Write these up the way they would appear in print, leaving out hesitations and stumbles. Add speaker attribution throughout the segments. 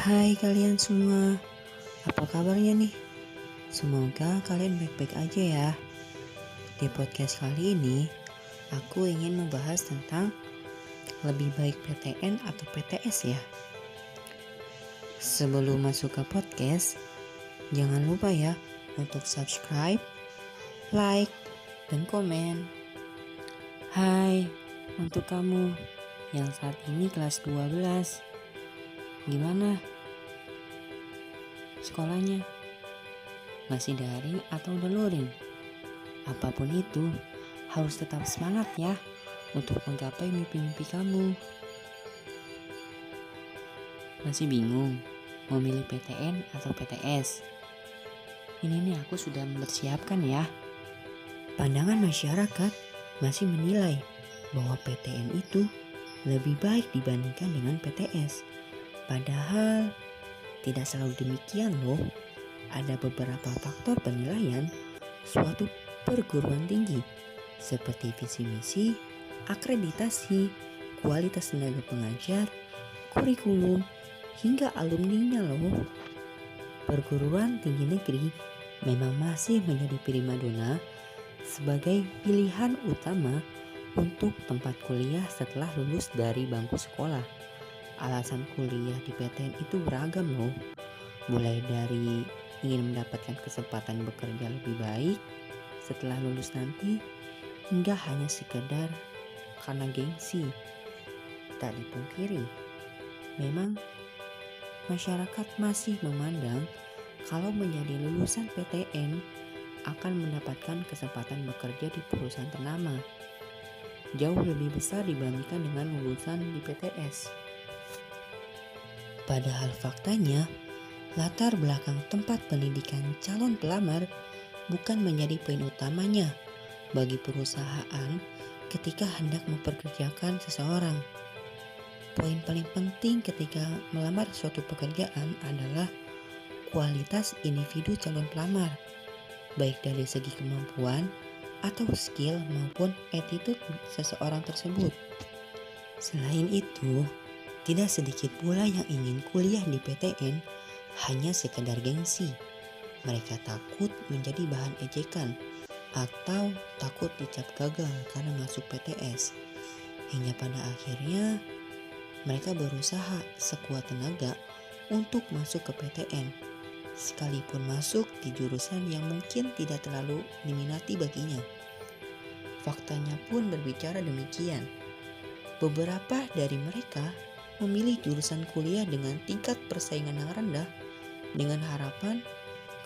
Speaker 1: Hai kalian semua, apa kabarnya nih? Semoga kalian baik-baik aja ya. Di podcast kali ini, aku ingin membahas tentang lebih baik PTN atau PTS ya. Sebelum masuk ke podcast, jangan lupa ya untuk subscribe, like, dan komen. Hai, untuk kamu yang saat ini kelas 12, gimana sekolahnya? Masih daring atau udah luring? Apapun itu, harus tetap semangat ya untuk menggapai mimpi-mimpi kamu. Masih bingung mau milih PTN atau PTS? Ini nih aku sudah mempersiapkan ya. Pandangan masyarakat masih menilai bahwa PTN itu lebih baik dibandingkan dengan PTS. Padahal tidak selalu demikian loh. Ada beberapa faktor penilaian suatu perguruan tinggi seperti visi misi, akreditasi, kualitas tenaga pengajar, kurikulum, hingga alumninya loh. Perguruan tinggi negeri memang masih menjadi primadona sebagai pilihan utama untuk tempat kuliah setelah lulus dari bangku sekolah. Alasan kuliah di PTN itu beragam loh, mulai dari ingin mendapatkan kesempatan bekerja lebih baik setelah lulus nanti, hingga hanya sekedar karena gengsi. Tak dipungkiri, memang masyarakat masih memandang kalau menjadi lulusan PTN akan mendapatkan kesempatan bekerja di perusahaan ternama jauh lebih besar dibandingkan dengan lulusan di PTS. Padahal faktanya, latar belakang tempat pendidikan calon pelamar bukan menjadi poin utamanya bagi perusahaan ketika hendak mempekerjakan seseorang. Poin paling penting ketika melamar suatu pekerjaan adalah kualitas individu calon pelamar, baik dari segi kemampuan atau skill maupun attitude seseorang tersebut. Selain itu, tidak sedikit pula yang ingin kuliah di PTN hanya sekedar gengsi. Mereka takut menjadi bahan ejekan atau takut dicap gagal karena masuk PTS. Hingga pada akhirnya mereka berusaha sekuat tenaga untuk masuk ke PTN, sekalipun masuk di jurusan yang mungkin tidak terlalu diminati baginya. Faktanya pun berbicara demikian. Beberapa dari mereka memilih jurusan kuliah dengan tingkat persaingan yang rendah dengan harapan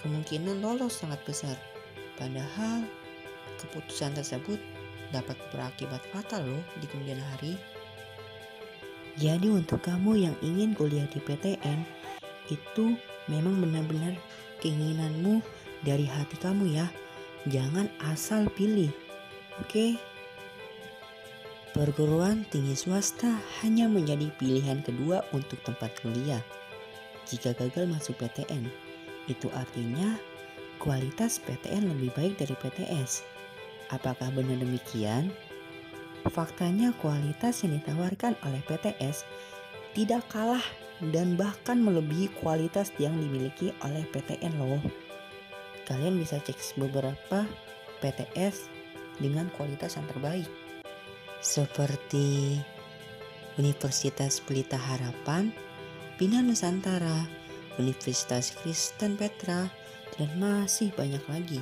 Speaker 1: kemungkinan lolos sangat besar. Padahal keputusan tersebut dapat berakibat fatal loh di kemudian hari. Jadi untuk kamu yang ingin kuliah di PTN, itu memang benar-benar keinginanmu dari hati kamu ya. Jangan asal pilih. Oke? Perguruan tinggi swasta hanya menjadi pilihan kedua untuk tempat kuliah. Jika gagal masuk PTN, itu artinya kualitas PTN lebih baik dari PTS. Apakah benar demikian? Faktanya kualitas yang ditawarkan oleh PTS tidak kalah dan bahkan melebihi kualitas yang dimiliki oleh PTN loh. Kalian bisa cek beberapa PTS dengan kualitas yang terbaik, seperti Universitas Pelita Harapan, Bina Nusantara, Universitas Kristen Petra, dan masih banyak lagi.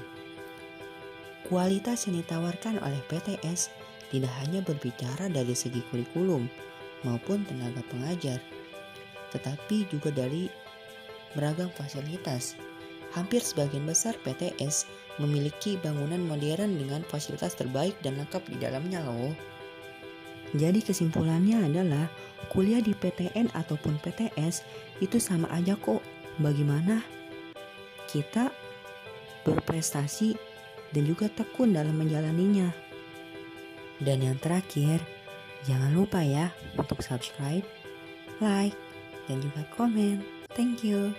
Speaker 1: Kualitas yang ditawarkan oleh PTS tidak hanya berbicara dari segi kurikulum maupun tenaga pengajar, tetapi juga dari beragam fasilitas. Hampir sebagian besar PTS memiliki bangunan modern dengan fasilitas terbaik dan lengkap di dalamnya loh. Jadi kesimpulannya adalah kuliah di PTN ataupun PTS itu sama aja kok. Bagaimana kita berprestasi dan juga tekun dalam menjalaninya. Dan yang terakhir, jangan lupa ya untuk subscribe, like, dan juga komen. Thank you.